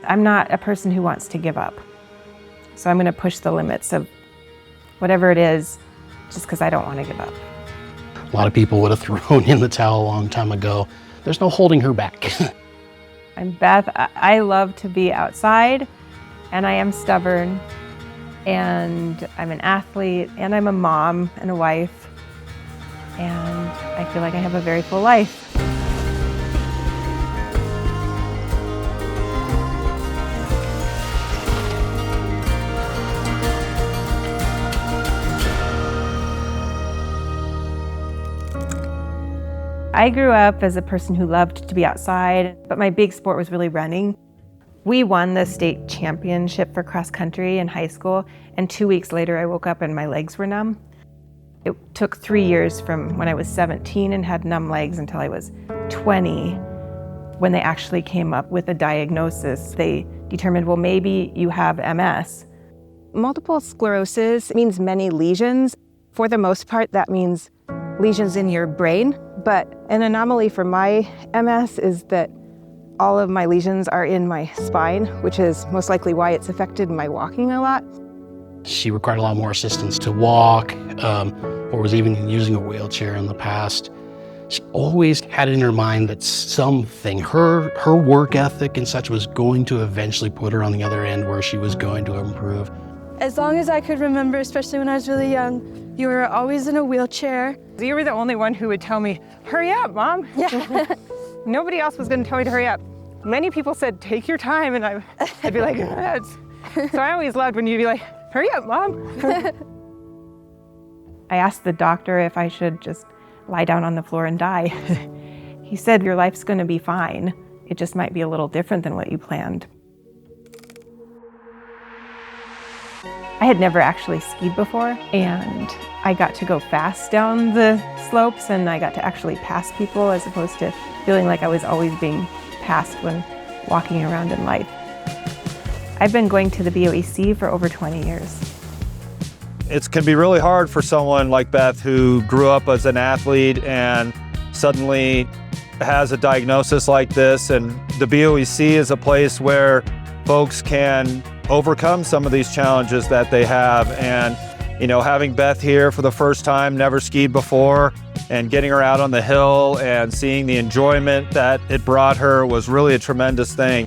I'm not a person who wants to give up. So I'm going to push the limits of whatever it is just because I don't want to give up. A lot of people would have thrown in the towel a long time ago. There's no holding her back. I'm Beth. I love to be outside, and I am stubborn, and I'm an athlete, and I'm a mom and a wife, and I feel like I have a very full life. I grew up as a person who loved to be outside, but my big sport was really running. We won the state championship for cross country in high school, and 2 weeks later I woke up and my legs were numb. It took 3 years from when I was 17 and had numb legs until I was 20. When they actually came up with a diagnosis, they determined, well, maybe you have MS. Multiple sclerosis means many lesions. For the most part, that means lesions in your brain, but an anomaly for my MS is that all of my lesions are in my spine, which is most likely why it's affected my walking a lot. She required a lot more assistance to walk, or was even using a wheelchair in the past. She always had it in her mind that something, her work ethic and such, was going to eventually put her on the other end where she was going to improve. As long as I could remember, especially when I was really young, you were always in a wheelchair. You were the only one who would tell me, hurry up, Mom. Yeah. Nobody else was going to tell me to hurry up. Many people said, take your time, and I'd be like, that's... So I always loved when you'd be like, hurry up, Mom. I asked the doctor if I should just lie down on the floor and die. He said, your life's going to be fine. It just might be a little different than what you planned. I had never actually skied before, and I got to go fast down the slopes, and I got to actually pass people as opposed to feeling like I was always being passed when walking around in life. I've been going to the BOEC for over 20 years. It can be really hard for someone like Beth who grew up as an athlete and suddenly has a diagnosis like this, and the BOEC is a place where folks can overcome some of these challenges that they have. And you know, having Beth here for the first time, never skied before, and getting her out on the hill and seeing the enjoyment that it brought her was really a tremendous thing.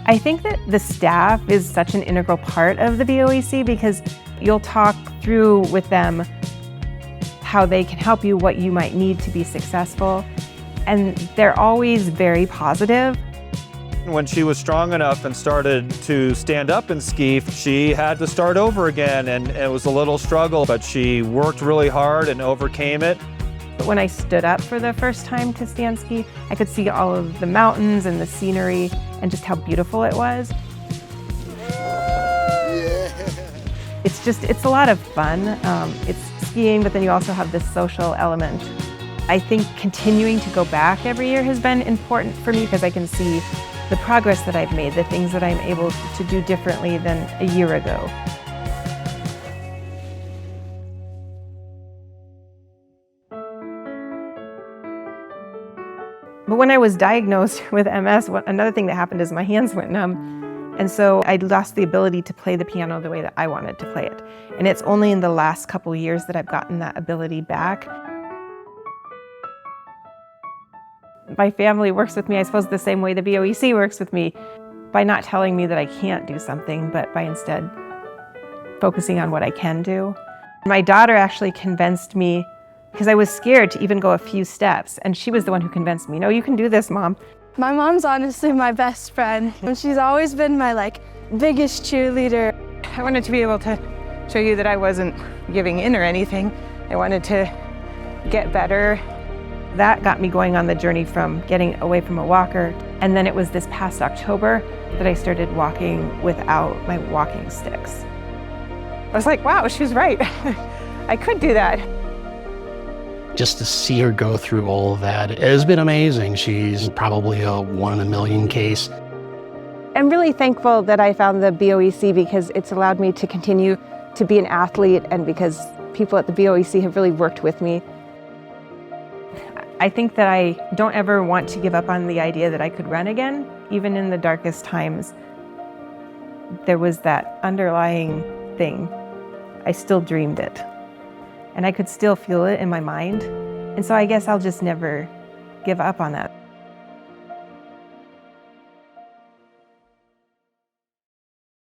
I think that the staff is such an integral part of the BOEC because you'll talk through with them how they can help you, what you might need to be successful, and they're always very positive. When she was strong enough and started to stand up and ski, she had to start over again, and it was a little struggle, but she worked really hard and overcame it. But when I stood up for the first time to stand ski, I could see all of the mountains and the scenery and just how beautiful it was. It's a lot of fun. It's skiing, but then you also have this social element. I think continuing to go back every year has been important for me because I can see the progress that I've made, the things that I'm able to do differently than a year ago. But when I was diagnosed with MS, another thing that happened is my hands went numb. And so I lost the ability to play the piano the way that I wanted to play it. And it's only in the last couple years that I've gotten that ability back. My family works with me, I suppose, the same way the BOEC works with me, by not telling me that I can't do something, but by instead focusing on what I can do. My daughter actually convinced me, because I was scared to even go a few steps, and she was the one who convinced me, no, you can do this, Mom. My mom's honestly my best friend, and she's always been my biggest cheerleader. I wanted to be able to show you that I wasn't giving in or anything. I wanted to get better. That got me going on the journey from getting away from a walker. And then it was this past October that I started walking without my walking sticks. I was like, wow, she was right. I could do that. Just to see her go through all of that, it has been amazing. She's probably a 1 in a million case. I'm really thankful that I found the BOEC because it's allowed me to continue to be an athlete, and because people at the BOEC have really worked with me. I think that I don't ever want to give up on the idea that I could run again. Even in the darkest times, there was that underlying thing. I still dreamed it. And I could still feel it in my mind. And so I guess I'll just never give up on that.